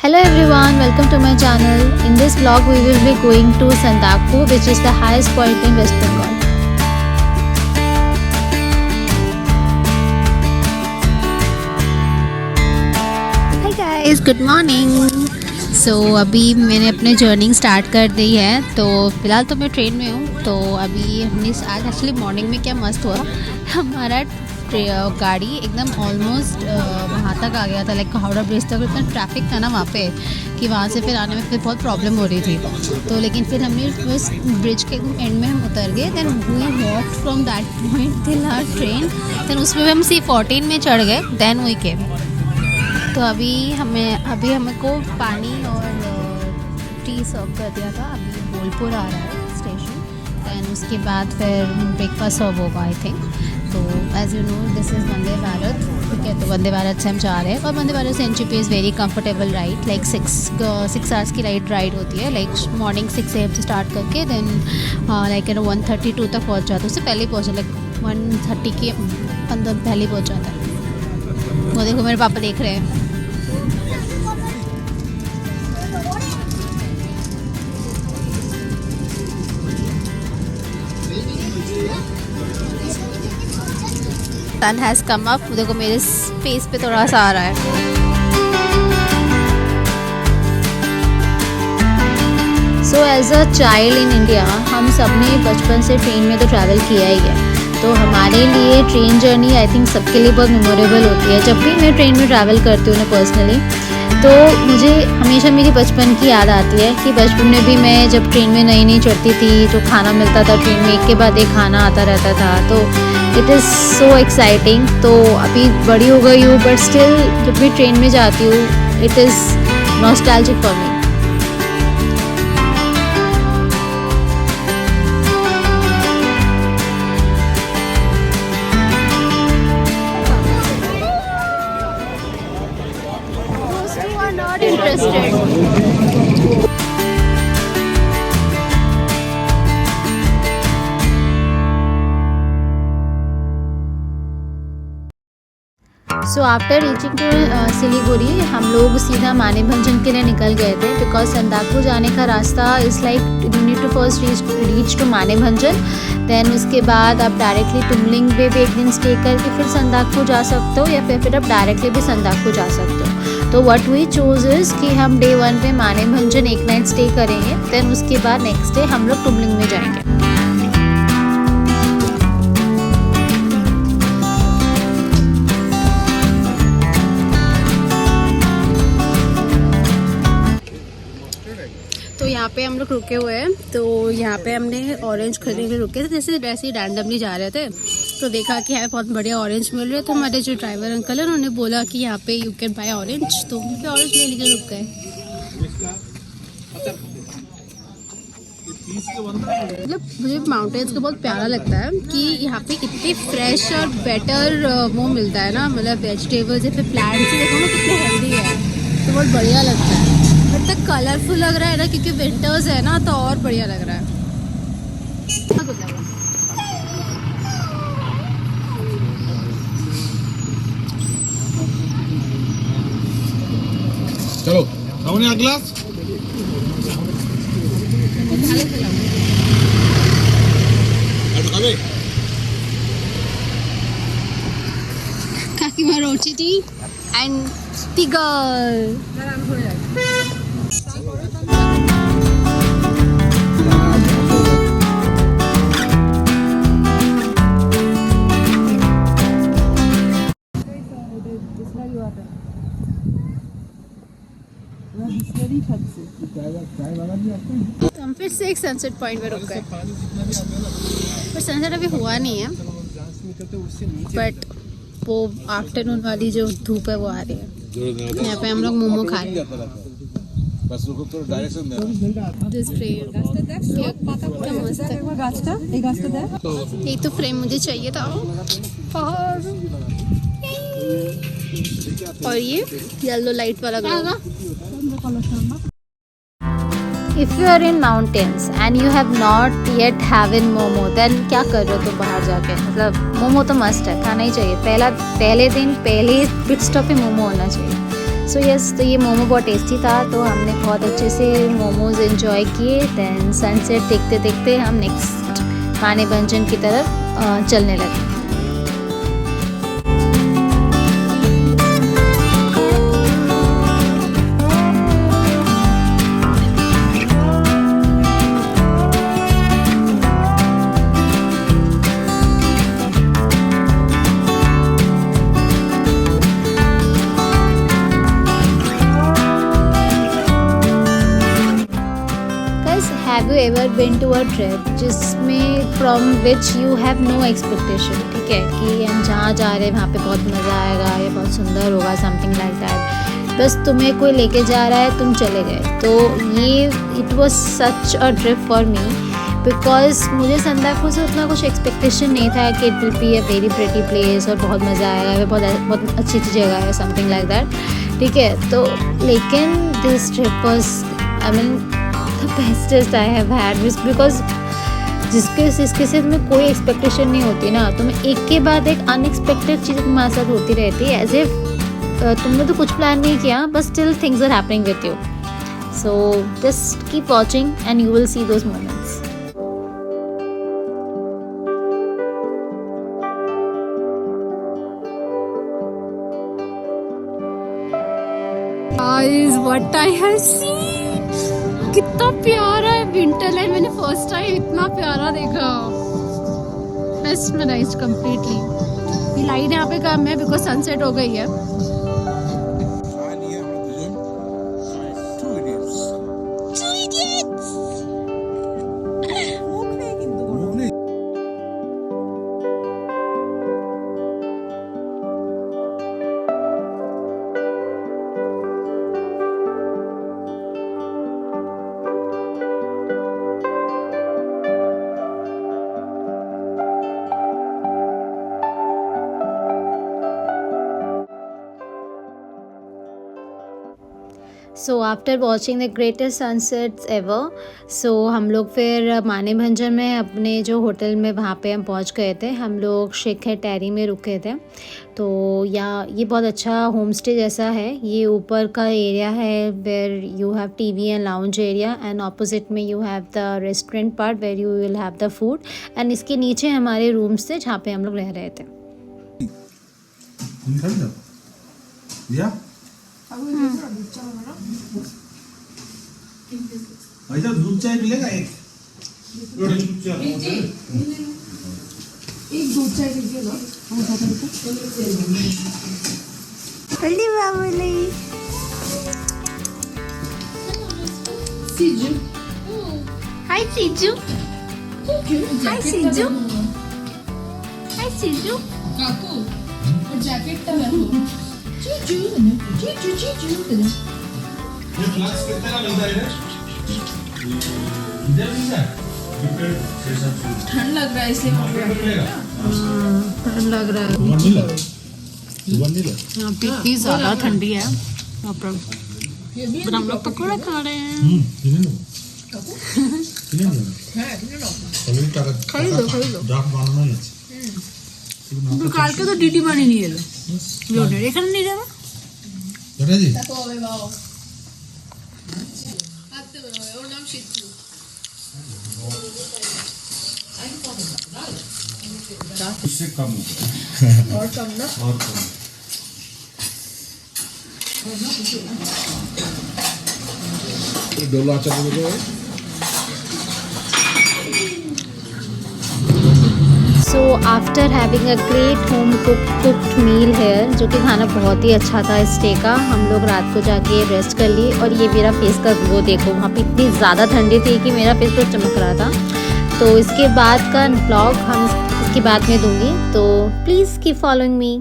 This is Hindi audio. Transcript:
Hello everyone, welcome to my channel. In this vlog we will be going to Sandakphu, which is the highest point in West Bengal. Hi guys, good morning. अभी मैंने अपने जर्नी स्टार्ट कर दी है। तो फ़िलहाल तो मैं ट्रेन में हूँ। तो अभी हमने आज एक्चुअली मॉर्निंग में क्या मस्त हुआ, हमारा गाड़ी एकदम ऑलमोस्ट वहाँ तक आ गया था, लाइक हावड़ा ब्रिज तक। इतना ट्रैफिक था ना वहाँ पे कि वहाँ से फिर आने में फिर बहुत प्रॉब्लम हो रही थी। तो लेकिन फिर हमने उस ब्रिज के एंड में हम उतर गए। Then we walk from that point till our train. Then उसमें भी हम C14 में चढ़ गए। Then we came. तो अभी हमको पानी और टी सर्व कर दिया था। अभी बोलपुर आ रहा है स्टेशन। दैन उसके बाद फिर ब्रेकफास्ट सर्व होगा आई थिंक। तो as you know this is Vande Bharat, ठीक है। तो वंदे भारत से हम जा रहे हैं। और वंदे भारत से NGP is very comfortable ride, like 6 hours की राइड होती है। लाइक मॉर्निंग 6 AM से स्टार्ट करके देन लाइक 1:32 तक पहुँच जाता है। उससे पहले ही पहुँचा, लाइक 1:30 के अंदर पहले ही पहुँच जाता है। वो देखो मेरे पापा देख रहे हैं। Sun has come up. देखो मेरे फेस पे थोड़ा सा आ रहा है। So as a child in India हम सब ने बचपन से ट्रेन में तो ट्रैवल किया ही है। तो हमारे लिए ट्रेन जर्नी आई थिंक सबके लिए बहुत मेमोरेबल होती है। जब भी मैं ट्रेन में ट्रैवल करती हूँ ना पर्सनली, तो मुझे हमेशा मेरी बचपन की याद आती है कि बचपन में भी मैं जब ट्रेन में नई चढ़ती थी तो खाना मिलता था ट्रेन में, एक के बाद एक खाना आता रहता था। तो इट इज़ सो एक्साइटिंग। तो अभी बड़ी हो गई हूँ बट स्टिल जब भी ट्रेन में जाती हूँ it is nostalgic for me. Not interested. So after reaching to Siliguri हम लोग सीधा मानेभंजन के लिए निकल गए थे। बिकॉज संदाकपू जाने का रास्ता is like you need to first reach to Manebhanjan. Then उसके बाद आप डायरेक्टली तुमलिंग पे भी एक दिन स्टे करके फिर संदाकपू जा सकते हो, या फिर आप डायरेक्टली भी संदाकपू जा सकते हो। तो व्हाट वी चूज इज़ कि हम डे 1 पे मानेभंजन एक नाइट स्टे करेंगे। दैन उसके बाद नेक्स्ट डे हम लोग तुमलिंग में जाएंगे। तो यहाँ पे हम लोग रुके हुए हैं। तो यहाँ पे हमने ऑरेंज खरीदने के लिए रुके थे। जैसे वैसे ही रैंडमली जा रहे थे तो देखा कि यहाँ पे बहुत बढ़िया ऑरेंज मिल रहे थे। हमारे जो ड्राइवर अंकल है उन्होंने बोला कि यहाँ पे यू कैन बाय ऑरेंज। तो हम पे ऑरेंज लेने के लिए रुक गए। मतलब मुझे माउंटेन्स का बहुत प्यारा लगता है कि यहाँ पे इतनी फ्रेश और बेटर वो मिलता है ना, मतलब वेजिटेबल्स या फिर प्लांट्स देखो ना कितने हेल्दी है। तो बहुत बढ़िया लगता है। तक कलरफुल लग रहा है ना क्योंकि विंटर्स है ना, तो और बढ़िया लग रहा है। चलो खाओ ग्लास। काकी मारोची थी एंड तिगर। तो हम फिर से एक सनसेट पॉइंट पे रुक गए। पर सनसेट अभी हुआ नहीं है, बट वो आफ्टरनून वाली जो धूप है वो आ रही है। यहाँ पे हम लोग मोमो खा रहे हैं। एक तो फ्रेम मुझे चाहिए था और ये येलो लाइट वाला glow. If you are in mountains and you have not yet having momo, then क्या कर रहे हो तुम बाहर जाके। मतलब मोमो तो मस्ट है, खाना ही चाहिए। पहले दिन पहले पिट स्टॉप पे मोमो होना चाहिए। सो यस, तो ये मोमो बहुत टेस्टी था, तो हमने बहुत अच्छे से मोमोज एंजॉय किए। देन सनसेट देखते देखते हम नेक्स्ट माने भंजन की तरफ चलने लगे। Have you ever been to a trip जिसमें from which you have no expectation, ठीक है, कि हम जहाँ जा रहे हैं वहाँ पे बहुत मज़ा आएगा या बहुत सुंदर होगा, समथिंग लाइक दैट, बस तुम्हें कोई लेके जा रहा है, तुम चले गए। तो ये it was such a trip for me, because मुझे संदाकफू से उतना कुछ एक्सपेक्टेशन नहीं था कि it will be a very pretty place और बहुत मज़ा आएगा, बहुत अच्छी जगह है, समथिंग लाइक दैट, ठीक है। तो लेकिन this trip was I mean the bestest I have had, because जिसके से तुम्हें कोई एक्सपेक्टेशन नहीं होती ना, तुम्हें एक के बाद एक अनएक्सपेक्टेड चीज़ तुम्हारे साथ होती रहती है, एज इफ तुमने तो कुछ प्लान नहीं किया, but still things are happening with you. So just keep watching and you will see those moments. Guys, what I have seen, कितना प्यारा है विंटरलैंड। मैंने फर्स्ट टाइम इतना प्यारा देखा, मेस्मराइज्ड कंप्लीटली। लाइट यहाँ पे कम है बिकॉज सनसेट हो गई है। So after watching the greatest sunsets ever, so हम लोग फिर माने भंजन में अपने जो होटल में वहाँ पे हम पहुँच गए थे। हम लोग शेखर टैरी में रुके थे। तो ये बहुत अच्छा होम स्टे जैसा है। ये ऊपर का एरिया है where you have TV and lounge area, and opposite में you have the restaurant part where you will have the food, and इसके नीचे हमारे रूम्स थे जहाँ पे हम लोग रह रहे थे। ऐसा दूध चाय मिलेगा एक दूध चाय दीजिए ना। सीजू, हाय सीजू, हाय सीजू, हाय सीजू। काकू और जैकेट पहनो। चीचू ये फ्लास्क कितने का मिलता है इधर? इधर मिलता है? ठंड लग रहा है इसलिए मिलेगा? ठंड लग रहा है। वनीला यहाँ पे इतनी ज़्यादा ठंडी है यहाँ पर, पर हम लोग पकौड़े खा रहे हैं। खरीदो কালকে তো ডিটি বানি নিয়ে এলো লোডের, এখানে নিয়ে যাবে জি ওর নাম শিতু। इससे कम और कम ना, और कम। डोला चावल दो। So after having a great home cooked meal here, जो कि खाना बहुत ही अच्छा था स्टे का, हम लोग रात को जाके रेस्ट कर लिए। और ये मेरा फेस का ग्लो देखो, वहाँ पे इतनी ज़्यादा ठंडी थी कि मेरा फेस पूरा चमक रहा था। तो इसके बाद का ब्लॉग हम इसके बाद में दूंगी, तो प्लीज़ कीप फॉलोइंग मी।